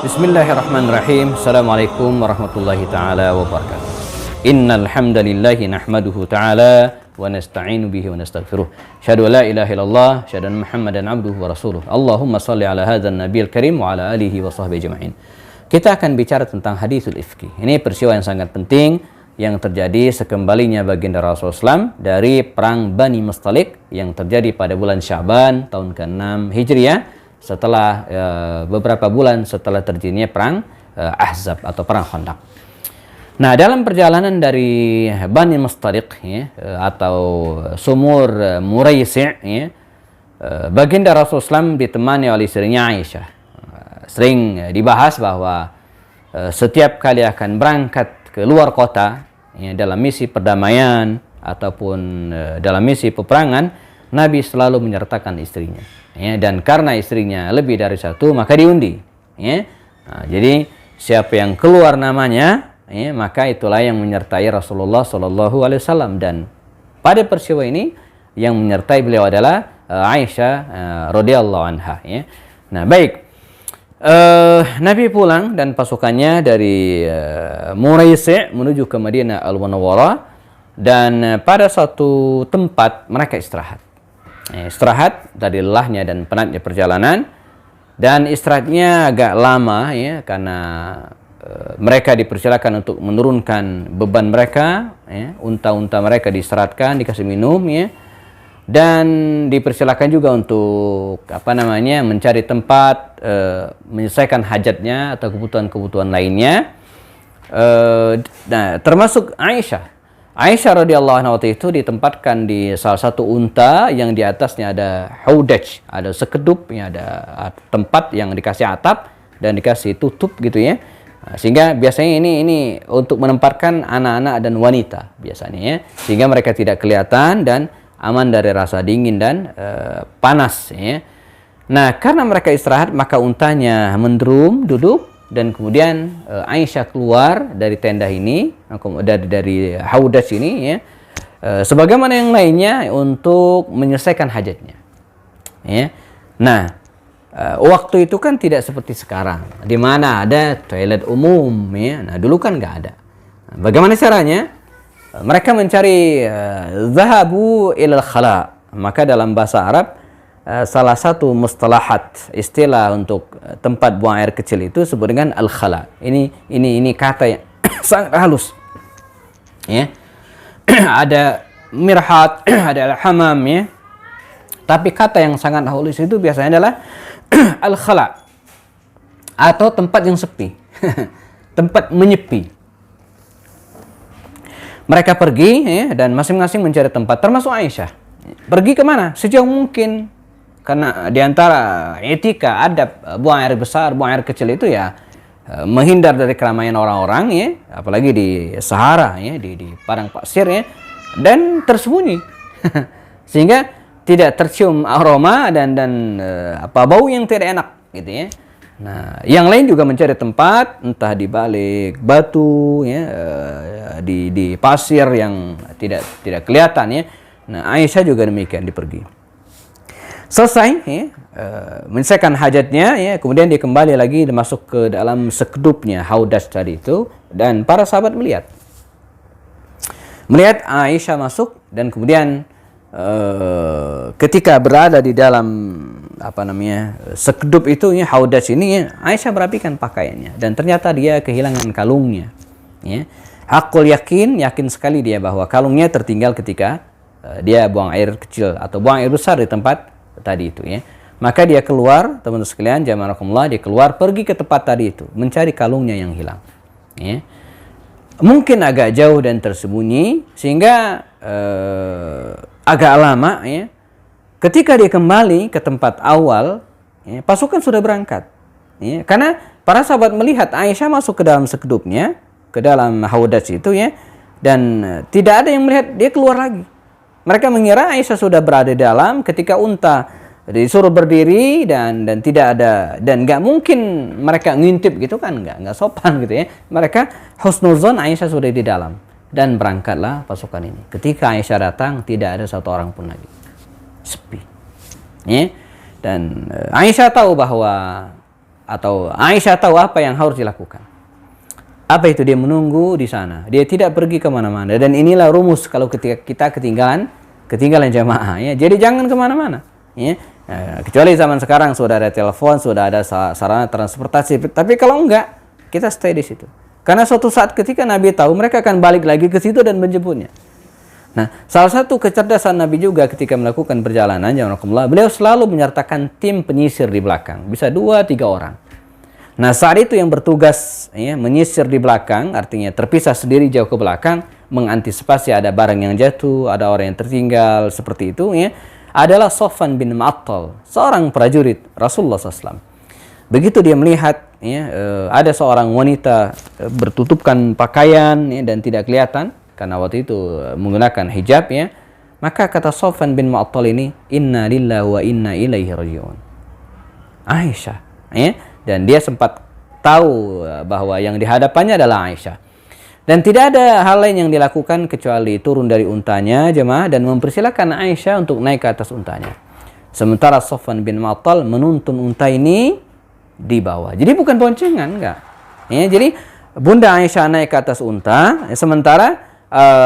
Bismillahirrahmanirrahim. Assalamualaikum warahmatullahi taala wabarakatuh. Innal hamdalillahi nahmaduhu ta'ala wa nasta'inu bihi wa nastaghfiruh. Asyhadu an la ilaha illallah, asyhadu anna Muhammadan abduhu wa rasuluh. Allahumma shalli ala hadzal nabiyil karim wa ala alihi wa sahbihi ajma'in. Kita akan bicara tentang hadisul ifki. Ini peristiwa yang sangat penting yang terjadi sekembalinya baginda Rasulullah SAW dari perang Bani Mustalik yang terjadi pada bulan Sya'ban tahun ke-6 Hijriah, setelah beberapa bulan setelah terjadinya perang Ahzab atau perang Khandaq. Nah, dalam perjalanan dari Bani Mustalik atau sumur Muraisi', baginda Rasulullah SAW ditemani oleh istrinya Aisyah. Sering dibahas bahwa setiap kali akan berangkat ke luar kota dalam misi perdamaian ataupun dalam misi peperangan, Nabi selalu menyertakan istrinya. Dan karena istrinya lebih dari satu, maka diundi. Nah, jadi siapa yang keluar namanya, maka itulah yang menyertai Rasulullah SAW. Dan pada peristiwa ini yang menyertai beliau adalah Aisyah radhiyallahu anha. Nah, baik. Nabi pulang dan pasukannya dari Muraisi' menuju ke Madinah Al-Munawwarah, dan pada suatu tempat mereka istirahat. Istirahat dari lelahnya dan penatnya perjalanan, dan istirahatnya agak lama karena mereka dipersilakan untuk menurunkan beban mereka, unta-unta mereka diistirahatkan, dikasih minum, dan dipersilakan juga untuk mencari tempat menyelesaikan hajatnya atau kebutuhan-kebutuhan lainnya. Nah, termasuk Aisyah radhiyallahu anha waktu itu ditempatkan di salah satu unta yang di atasnya ada haudaj, ada sekedup, ada tempat yang dikasih atap dan dikasih tutup gitu ya. Nah, sehingga biasanya ini untuk menempatkan anak-anak dan wanita biasanya sehingga mereka tidak kelihatan dan aman dari rasa dingin dan panas Nah, karena mereka istirahat, maka untanya mendrum, duduk, dan kemudian Aisyah keluar dari tenda ini, dari haudaj ini, sebagaimana yang lainnya untuk menyelesaikan hajatnya. Nah, waktu itu kan tidak seperti sekarang, di mana ada toilet umum. Nah, dulu kan nggak ada. Nah, bagaimana caranya? Mereka mencari zahabu ilal khala. Maka dalam bahasa Arab, salah satu mustalahat istilah untuk tempat buang air kecil itu disebut dengan al-khala. Ini kata yang sangat halus. Ada mirhat, ada al-hamam Tapi kata yang sangat halus itu biasanya adalah al-khala atau tempat yang sepi. Tempat menyepi. Mereka pergi dan masing-masing mencari tempat, termasuk Aisyah. Pergi kemana? Sejauh mungkin. Karena diantara etika adab buang air besar, buang air kecil itu menghindar dari keramaian orang-orang apalagi di Sahara di padang pasir dan tersembunyi sehingga tidak tercium aroma dan bau yang tidak enak gitu. Nah, yang lain juga mencari tempat entah di balik batu di pasir yang tidak kelihatan Nah, Aisyah juga demikian dipergi. Selesai menyelesaikan hajatnya kemudian dia kembali lagi masuk ke dalam sekedupnya haudaj tadi itu, dan para sahabat melihat Aisyah masuk, dan kemudian ketika berada di dalam sekedup itu haudaj ini, Aisyah merapikan pakaiannya dan ternyata dia kehilangan kalungnya. Hakul yakin sekali dia bahwa kalungnya tertinggal ketika dia buang air kecil atau buang air besar di tempat tadi itu Maka dia keluar, teman-teman sekalian, jamaah, dia keluar pergi ke tempat tadi itu mencari kalungnya yang hilang. Mungkin agak jauh dan tersembunyi sehingga agak lama ketika dia kembali ke tempat awal, pasukan sudah berangkat. Karena para sahabat melihat Aisyah masuk ke dalam sekedupnya, ke dalam haudaj itu dan tidak ada yang melihat dia keluar lagi. Mereka mengira Aisyah sudah berada di dalam ketika unta disuruh berdiri dan tidak ada, dan nggak mungkin mereka ngintip gitu kan, nggak sopan gitu Mereka husnuzon Aisyah sudah di dalam, dan berangkatlah pasukan ini. Ketika Aisyah datang, tidak ada satu orang pun lagi, sepi. Dan Aisyah tahu bahwa atau Aisyah tahu apa yang harus dilakukan. Apa itu? Dia menunggu di sana. Dia tidak pergi kemana-mana. Dan inilah rumus kalau ketika kita ketinggalan jamaah. Ya. Jadi jangan kemana-mana. Ya. Kecuali zaman sekarang sudah ada telepon, sudah ada sarana transportasi. Tapi kalau enggak, kita stay di situ. Karena suatu saat ketika Nabi tahu, mereka akan balik lagi ke situ dan menjemputnya. Nah, salah satu kecerdasan Nabi juga ketika melakukan perjalanan, beliau selalu menyertakan tim penyisir di belakang. Bisa 2-3 orang. Nah, saat itu yang bertugas ya, menyisir di belakang, artinya terpisah sendiri jauh ke belakang, mengantisipasi ada barang yang jatuh, ada orang yang tertinggal, seperti itu, ya, adalah Sofwan bin Mu'attal, seorang prajurit Rasulullah SAW. Begitu dia melihat ya, ada seorang wanita bertutupkan pakaian ya, dan tidak kelihatan, karena waktu itu menggunakan hijab, ya, maka kata Sofwan bin Mu'attal ini, Inna lillahi wa inna ilaihi raji'un. Aisyah, ya. Dan dia sempat tahu bahwa yang dihadapannya adalah Aisyah. Dan tidak ada hal lain yang dilakukan kecuali turun dari untanya jemaah dan mempersilahkan Aisyah untuk naik ke atas untanya. Sementara Sofwan bin Mu'attal menuntun unta ini di bawah. Jadi bukan boncengan, enggak. Ya, jadi Bunda Aisyah naik ke atas unta, sementara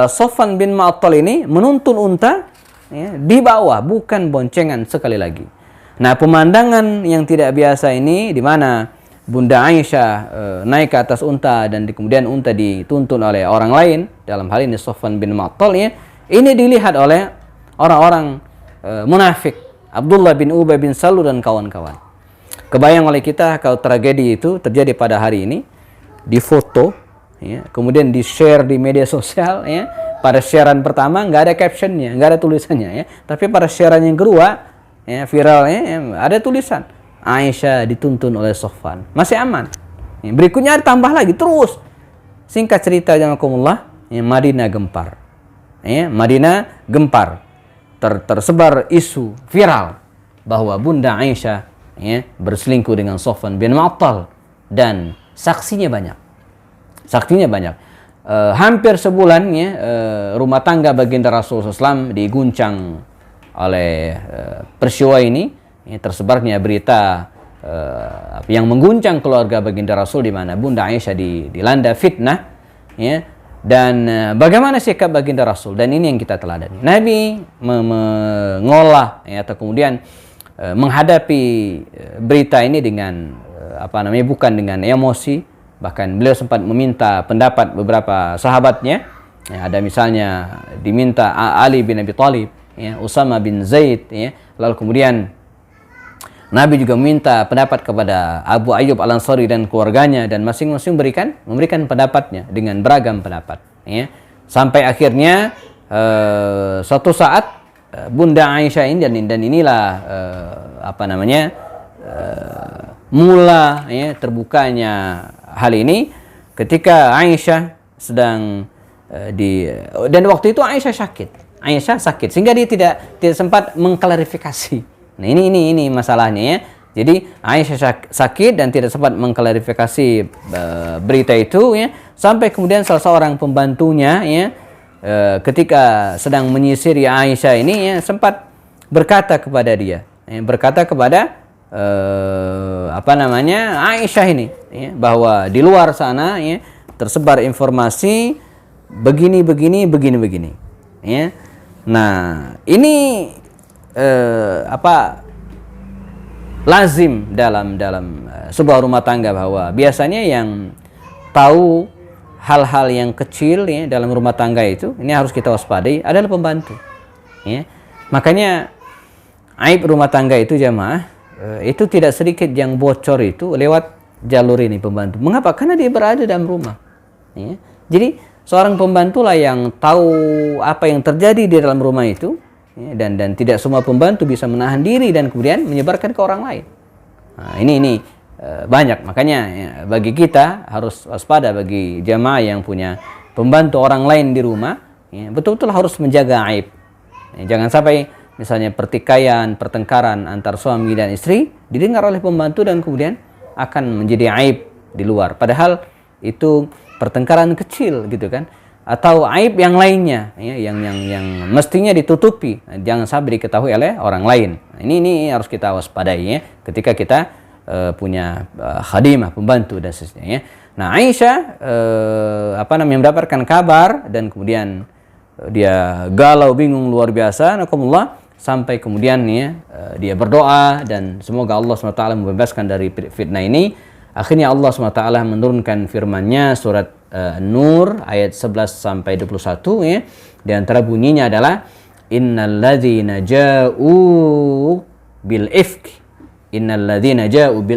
Sofwan bin Mu'attal ini menuntun unta ya, di bawah, bukan boncengan sekali lagi. Nah, pemandangan yang tidak biasa ini di mana Bunda Aisyah naik ke atas unta dan kemudian unta dituntun oleh orang lain, dalam hal ini Sofwan bin Mu'attal, ya, ini dilihat oleh orang-orang munafik, Abdullah bin Ubay bin Salul dan kawan-kawan. Kebayang oleh kita kalau tragedi itu terjadi pada hari ini, difoto, ya, kemudian di-share di media sosial, ya. Pada sharean pertama nggak ada captionnya, nggak ada tulisannya, ya. Tapi pada sharean yang kedua, ya, viral, ya, ada tulisan Aisyah dituntun oleh Sofwan, masih aman. Ya, berikutnya tambah lagi terus. Singkat cerita jamakumullah, ya, Madinah gempar. Ya, Madinah gempar. Tersebar isu viral bahwa Bunda Aisyah ya, berselingkuh dengan Sofwan bin Mu'attal dan saksinya banyak. Saksinya banyak. Hampir sebulan ya, rumah tangga baginda Rasulullah SAW diguncang oleh peristiwa ini, ya, tersebarnya berita yang mengguncang keluarga baginda Rasul di mana Bunda Aisyah dilanda fitnah, ya, dan bagaimana sikap baginda Rasul, dan ini yang kita teladani. Nabi mengolah ya, atau kemudian menghadapi berita ini dengan bukan dengan emosi, bahkan beliau sempat meminta pendapat beberapa sahabatnya, ya, ada misalnya diminta Ali bin Abi Thalib, ya, Usama bin Zaid, ya. Lalu kemudian Nabi juga meminta pendapat kepada Abu Ayyub Al-Ansari dan keluarganya, dan masing-masing memberikan pendapatnya dengan beragam pendapat, ya. Sampai akhirnya suatu saat Bunda Aisyah ini dan inilah mula ya, terbukanya hal ini ketika Aisyah sedang dan waktu itu Aisyah sakit sehingga dia tidak sempat mengklarifikasi. Nah, ini masalahnya, ya. Jadi Aisyah sakit dan tidak sempat mengklarifikasi berita itu, ya, sampai kemudian salah seorang pembantunya, ya, ketika sedang menyisiri Aisyah ini, ya, sempat berkata kepada dia, ya, Aisyah ini, ya, bahwa di luar sana, ya, tersebar informasi begini, ya. Nah, ini lazim dalam sebuah rumah tangga, bahwa biasanya yang tahu hal-hal yang kecil, ya, dalam rumah tangga itu, ini harus kita waspadai, adalah pembantu, ya. Makanya aib rumah tangga itu jamaah, itu tidak sedikit yang bocor itu lewat jalur ini, pembantu. Mengapa? Karena dia berada dalam rumah, ya. Jadi seorang pembantulah yang tahu apa yang terjadi di dalam rumah itu, ya, dan tidak semua pembantu bisa menahan diri dan kemudian menyebarkan ke orang lain. Nah, ini banyak. Makanya ya, bagi kita harus waspada, bagi jamaah yang punya pembantu orang lain di rumah, ya, betul-betul harus menjaga aib. Ya, jangan sampai misalnya pertikaian, pertengkaran antar suami dan istri didengar oleh pembantu dan kemudian akan menjadi aib di luar. Padahal itu pertengkaran kecil, gitu kan? Atau aib yang lainnya, ya, yang mestinya ditutupi, jangan sampai diketahui oleh orang lain. Ini harus kita waspadai, ya, ketika kita punya khadimah, pembantu dan seterusnya. Nah, Aisyah mendapatkan kabar dan kemudian dia galau, bingung luar biasa, nakumullah, sampai kemudian dia berdoa dan semoga Allah SWT membebaskan dari fitnah ini. Akhirnya Allah SWT menurunkan firman-Nya surat An-Nur ayat 11 sampai 21 Di antara bunyinya adalah innal ladzina ja'u bil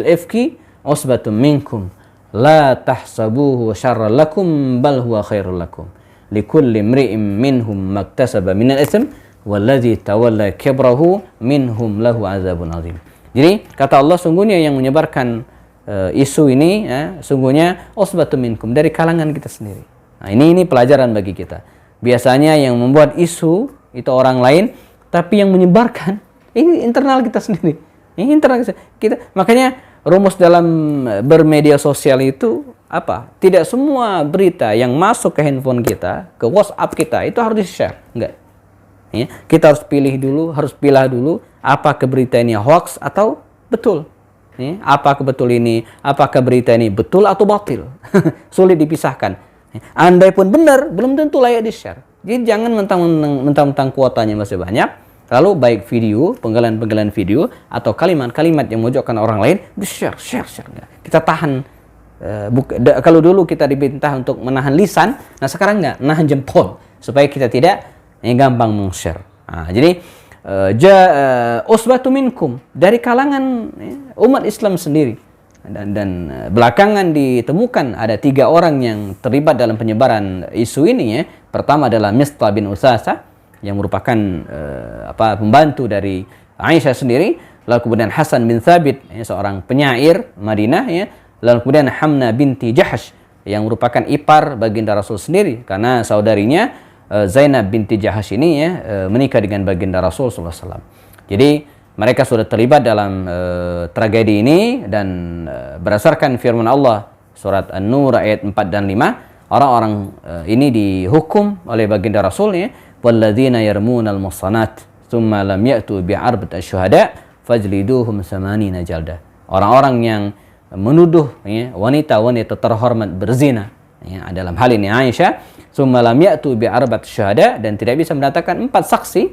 ifki usbatun minkum la tahsabuhu syarran lakum bal huwa khairul lakum likulli imri'in minhum maktasaba minal itsm walladzi tawalla kibrahu minhum lahu azabun azim. Jadi kata Allah, sungguhnya yang menyebarkan isu ini sungguhnya usbatun minkum, dari kalangan kita sendiri. Nah, ini pelajaran bagi kita. Biasanya yang membuat isu itu orang lain, tapi yang menyebarkan ini internal kita sendiri. Ini internal kita. Makanya rumus dalam bermedia sosial itu apa? Tidak semua berita yang masuk ke handphone kita, ke WhatsApp kita itu harus di-share. Enggak. Ya, kita harus pilih dulu, harus pilah dulu apakah berita ini hoax atau betul. Ya, apakah berita ini betul atau batil? Sulit dipisahkan. Andai pun benar, belum tentu layak di-share. Jadi jangan mentang-mentang kuotanya masih banyak, lalu baik video, penggalan video, atau kalimat-kalimat yang memojokkan orang lain, di-share. Kita tahan. Kalau dulu kita diperintah untuk menahan lisan, nah sekarang enggak, menahan jempol. Supaya kita tidak gampang meng-share. Nah, jadi, usbatu minkum, dari kalangan umat Islam sendiri. Dan belakangan ditemukan ada 3 orang yang terlibat dalam penyebaran isu ini. Pertama adalah Mistah bin Usasa yang merupakan pembantu dari Aisyah sendiri, lalu kemudian Hasan bin Thabit, seorang penyair Madinah, lalu kemudian Hamna binti Jahash yang merupakan ipar baginda Rasul sendiri, karena saudarinya Zainab binti Jahash ini menikah dengan baginda Rasul SAW. Jadi mereka sudah terlibat dalam tragedi ini, dan berdasarkan firman Allah surat An-Nur ayat 4 dan 5, orang-orang ini dihukum oleh baginda Rasul, walladzina yarmunal muhsanat tsumma lam ya'tu bi'arba'ati syuhada fajliduhum 80 jaldah. Orang-orang yang menuduh wanita-wanita terhormat berzina, dalam hal ini Aisyah, tsumma lam ya'tu bi'arba'ati syuhada, dan tidak bisa mendatangkan 4 saksi,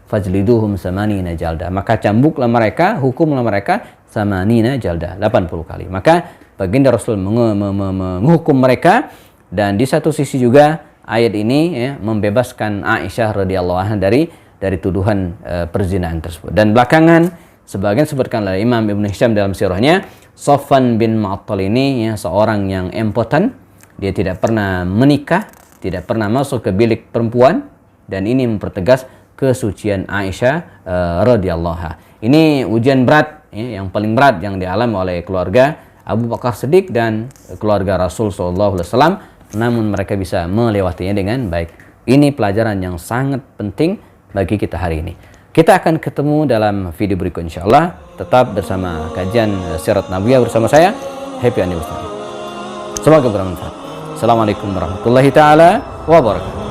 fajliduhum 80 jaldah, maka cambuklah mereka, hukumlah mereka 80 jaldah, 80 kali. Maka baginda Rasul menghukum mereka, dan di satu sisi juga ayat ini membebaskan Aisyah radhiyallahu anha dari tuduhan perzinaan tersebut. Dan belakangan sebagian sebutkan oleh Imam Ibnu Hisham dalam sirahnya, Safwan bin Mu'attal ini seorang yang impoten, dia tidak pernah menikah, tidak pernah masuk ke bilik perempuan, dan ini mempertegas kesucian Aisyah radhiyallahu anha. Ini ujian berat, yang paling berat yang dialami oleh keluarga Abu Bakar Siddiq dan keluarga Rasul sallallahu alaihi wasallam, namun mereka bisa melewatinya dengan baik. Ini pelajaran yang sangat penting bagi kita hari ini. Kita akan ketemu dalam video berikut insyaallah. Tetap bersama kajian Sirat Nabawiyah bersama saya, Happy Andi Bustami. Semoga bermanfaat. Assalamualaikum warahmatullahi taala wabarakatuh.